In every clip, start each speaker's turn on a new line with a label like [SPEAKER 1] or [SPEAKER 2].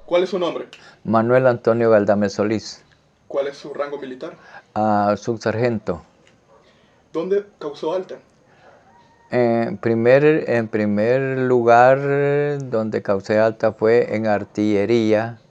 [SPEAKER 1] ¿Cuál es su nombre?
[SPEAKER 2] Manuel Antonio Galdame Solís.
[SPEAKER 1] ¿Cuál es su rango militar?
[SPEAKER 2] Subsargento.
[SPEAKER 1] ¿Dónde causó alta?
[SPEAKER 2] En primer lugar, donde causé alta fue en artillería,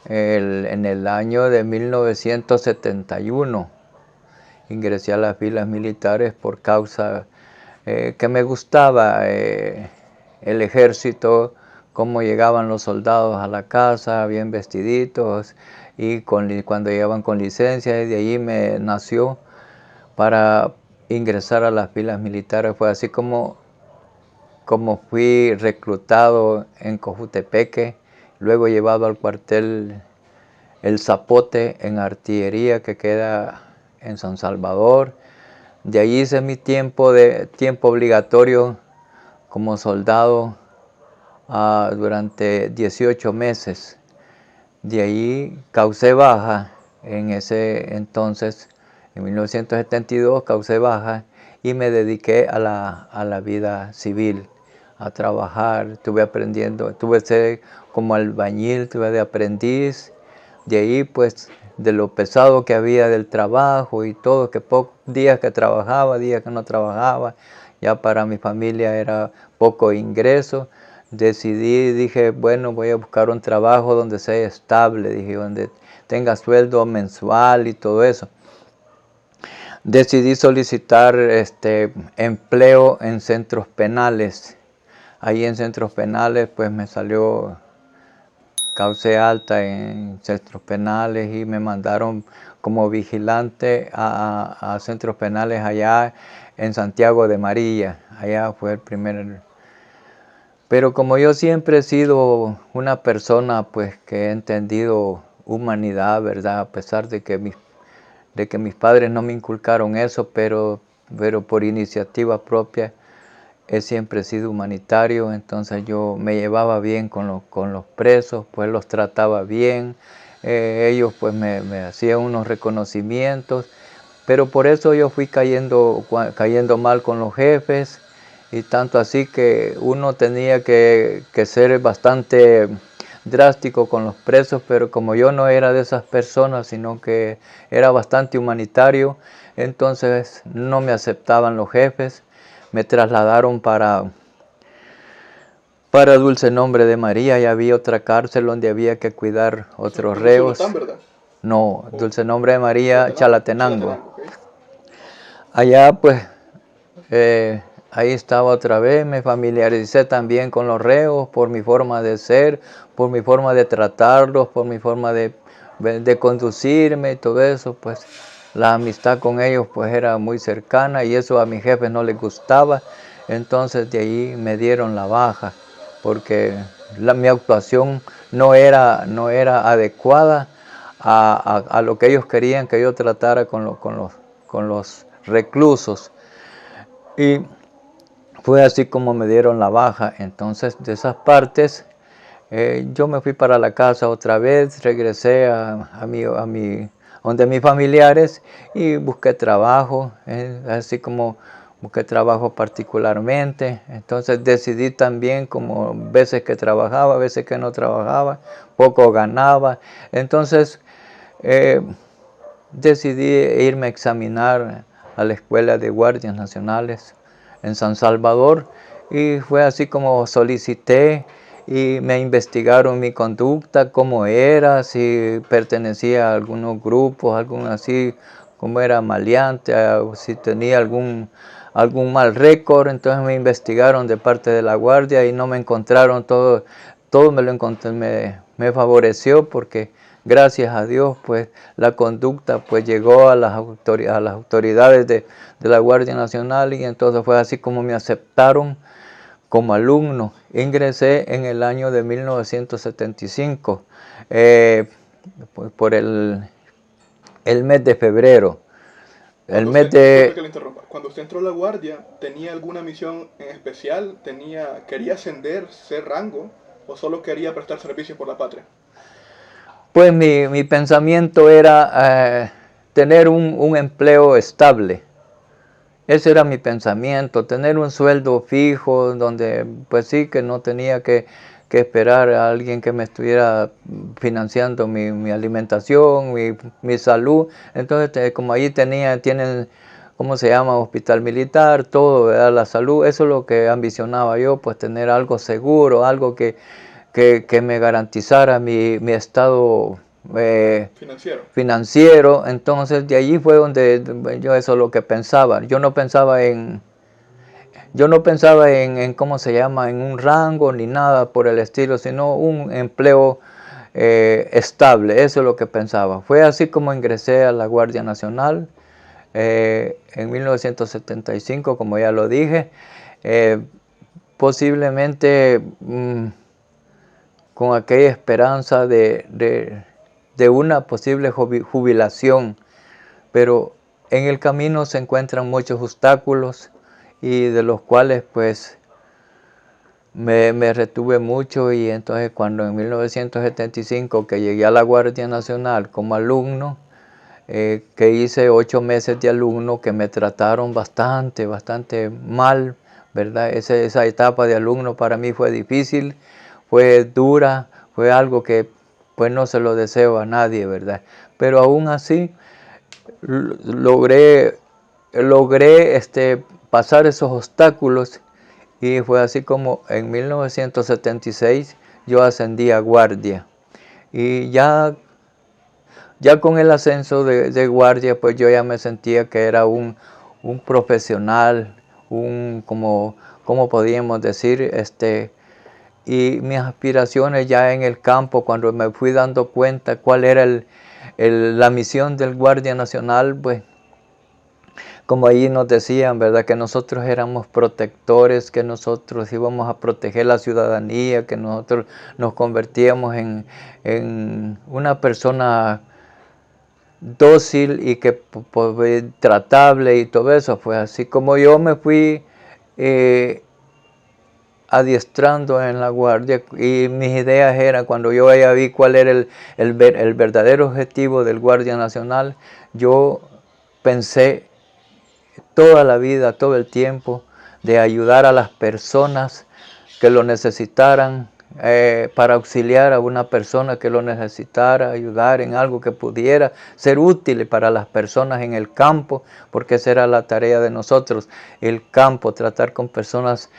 [SPEAKER 2] en el año de 1971. Ingresé a las filas militares por causa que me gustaba el ejército, cómo llegaban los soldados a la casa, bien vestiditos, y cuando llegaban con licencia, y de allí me nació para ingresar a las filas militares. Fue así como fui reclutado en Cojutepeque, luego llevado al cuartel El Zapote en artillería que queda en San Salvador. De ahí hice mi tiempo obligatorio como soldado durante 18 meses. De ahí causé baja en ese entonces, en 1972 causé baja y me dediqué a la vida civil, a trabajar. Estuve aprendiendo, estuve como albañil, estuve de aprendiz. De ahí pues de lo pesado que había del trabajo y todo, que pocos días que trabajaba, días que no trabajaba, ya para mi familia era poco ingreso. Dije, bueno, voy a buscar un trabajo donde sea estable, dije, donde tenga sueldo mensual y todo eso. Decidí solicitar empleo en centros penales. Ahí en centros penales pues me salió, causé alta en centros penales y me mandaron como vigilante a centros penales allá en Santiago de María. Allá fue el primer. Pero como yo siempre he sido una persona pues que he entendido humanidad, ¿verdad? A pesar de que mis padres no me inculcaron eso, pero por iniciativa propia he siempre sido humanitario. Entonces yo me llevaba bien con los presos, pues los trataba bien. Ellos pues me hacían unos reconocimientos, pero por eso yo fui cayendo mal con los jefes, y tanto así que uno tenía que ser bastante drástico con los presos, pero como yo no era de esas personas, sino que era bastante humanitario, entonces no me aceptaban los jefes. Me trasladaron para Dulce Nombre de María, y había otra cárcel donde había que cuidar otros
[SPEAKER 1] Eso es Usulután,
[SPEAKER 2] reos.
[SPEAKER 1] ¿verdad?
[SPEAKER 2] No,
[SPEAKER 1] O
[SPEAKER 2] Dulce Nombre de María, Chalatenango.
[SPEAKER 1] Chalatenango, ok.
[SPEAKER 2] Allá pues, ahí estaba otra vez, me familiaricé también con los reos por mi forma de ser, por mi forma de tratarlos, por mi forma de conducirme y todo eso. Pues la amistad con ellos pues era muy cercana, y eso a mis jefes no les gustaba. Entonces de ahí me dieron la baja, porque mi actuación no era adecuada a lo que ellos querían que yo tratara con los reclusos. Y fue así como me dieron la baja. Entonces de esas partes yo me fui para la casa otra vez, regresé donde mis familiares, y busqué trabajo, así como busqué trabajo particularmente. Entonces decidí también, como veces que trabajaba, veces que no trabajaba, poco ganaba. Entonces decidí irme a examinar a la Escuela de Guardias Nacionales en San Salvador, y fue así como solicité, y me investigaron mi conducta, cómo era, si pertenecía a algunos grupos, algún así, como era maleante, o si tenía algún mal récord. Entonces me investigaron de parte de la guardia y no me encontraron todo me lo encontré, me favoreció, porque gracias a Dios pues la conducta pues llegó a las autoridades de la Guardia Nacional, y entonces fue así como me aceptaron como alumno. Ingresé en el año de 1975, pues por el mes de febrero.
[SPEAKER 1] Disculpe que le interrumpa. Cuando usted entró a la guardia, ¿tenía alguna misión en especial? ¿Quería ascender, ser rango? ¿O solo quería prestar servicio por la patria?
[SPEAKER 2] Pues mi pensamiento era tener un empleo estable. Ese era mi pensamiento, tener un sueldo fijo, donde pues sí, que no tenía que que esperar a alguien que me estuviera financiando mi alimentación, mi salud. Entonces, como ahí tienen, ¿cómo se llama? Hospital militar, todo, ¿verdad? La salud, eso es lo que ambicionaba yo, pues tener algo seguro, algo que me garantizara mi estado financiero. Entonces, de allí fue donde yo eso es lo que pensaba. Yo no pensaba en ¿cómo se llama?, en un rango ni nada por el estilo, sino un empleo estable. Eso es lo que pensaba. Fue así como ingresé a la Guardia Nacional en 1975, como ya lo dije. Posiblemente con aquella esperanza de una posible jubilación, pero en el camino se encuentran muchos obstáculos, y de los cuales pues me retuve mucho. Y entonces cuando en 1975 que llegué a la Guardia Nacional como alumno, que hice 8 meses de alumno, que me trataron bastante mal, ¿verdad? Esa etapa de alumno para mí fue difícil, fue dura, fue algo que pues no se lo deseo a nadie, ¿verdad? Pero aún así logré pasar esos obstáculos, y fue así como en 1976 yo ascendí a guardia. Y ya con el ascenso de guardia, pues yo ya me sentía que era un profesional, como podríamos decir, y mis aspiraciones ya en el campo, cuando me fui dando cuenta cuál era la misión del Guardia Nacional, pues como ahí nos decían, ¿verdad?, que nosotros éramos protectores, que nosotros íbamos a proteger la ciudadanía, que nosotros nos convertíamos en una persona dócil y que tratable y todo eso. Fue así como yo me fui adiestrando en la guardia, y mis ideas eran, cuando yo ya vi cuál era el verdadero objetivo del Guardia Nacional, yo pensé toda la vida, todo el tiempo, de ayudar a las personas que lo necesitaran, para auxiliar a una persona que lo necesitara, ayudar en algo que pudiera ser útil para las personas en el campo, porque esa era la tarea de nosotros, el campo, tratar con personas,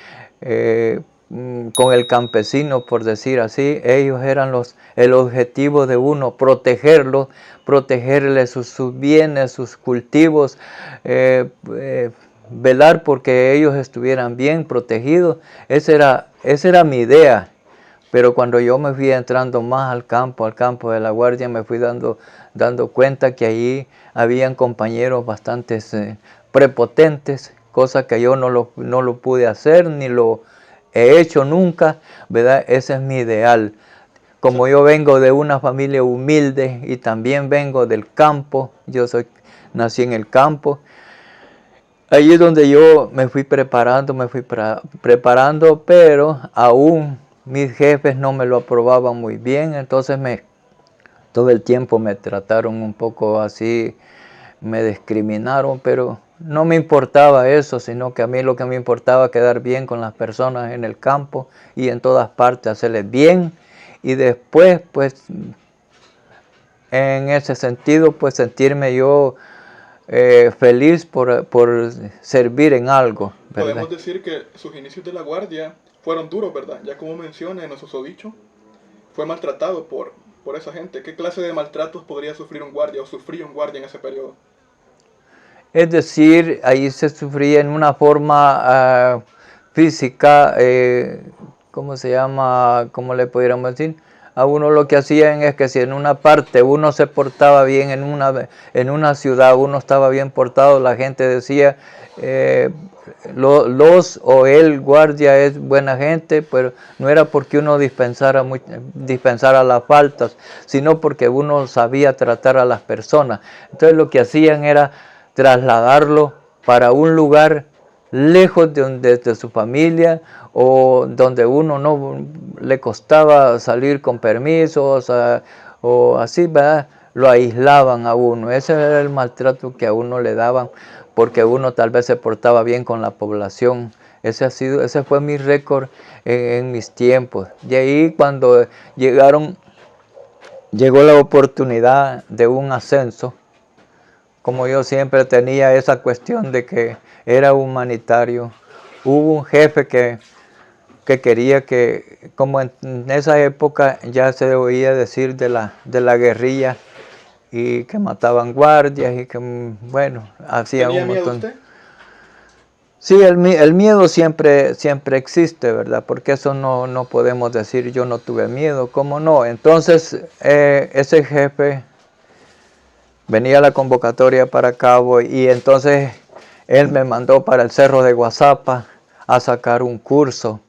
[SPEAKER 2] con el campesino, por decir así. Ellos eran el objetivo de uno, protegerlos, protegerles sus bienes, sus cultivos, velar porque ellos estuvieran bien protegidos. Esa era mi idea. Pero cuando yo me fui entrando más al campo de la guardia, me fui dando cuenta que allí habían compañeros bastante prepotentes, cosa que yo no lo pude hacer, ni lo he hecho nunca, ¿verdad? Ese es mi ideal. Como yo vengo de una familia humilde y también vengo del campo, nací en el campo, allí es donde yo me fui preparando, pero aún mis jefes no me lo aprobaban muy bien. Entonces todo el tiempo me trataron un poco así, me discriminaron, pero no me importaba eso, sino que a mí lo que me importaba era quedar bien con las personas en el campo y en todas partes, hacerles bien, y después pues en ese sentido pues sentirme yo feliz por servir en algo, ¿verdad?
[SPEAKER 1] Podemos decir que sus inicios de la guardia fueron duros, ¿verdad? Ya como menciona en nuestro susodicho, fue maltratado por esa gente. ¿Qué clase de maltratos podría sufrir un guardia o sufría un guardia en ese periodo?
[SPEAKER 2] Es decir, ahí se sufría en una forma física, ¿cómo se llama? ¿Cómo le pudiéramos decir? A uno lo que hacían es que si en una parte uno se portaba bien, en una ciudad uno estaba bien portado, la gente decía, o el guardia es buena gente, pero no era porque uno dispensara las faltas, sino porque uno sabía tratar a las personas. Entonces lo que hacían era trasladarlo para un lugar lejos de su familia, o donde uno no le costaba salir con permisos, o así, ¿verdad? Lo aislaban a uno. Ese era el maltrato que a uno le daban, porque uno tal vez se portaba bien con la población. Ese fue mi récord en mis tiempos. De ahí cuando llegó la oportunidad de un ascenso, como yo siempre tenía esa cuestión de que era humanitario, hubo un jefe que quería que, como en esa época ya se oía decir de la guerrilla y que mataban guardias y que, bueno, hacían un montón.
[SPEAKER 1] ¿Tenía miedo usted?
[SPEAKER 2] Sí, el miedo siempre existe, ¿verdad? Porque eso no podemos decir yo no tuve miedo, ¿cómo no? Entonces, ese jefe venía a la convocatoria para Cabo y entonces él me mandó para el Cerro de Guazapa a sacar un curso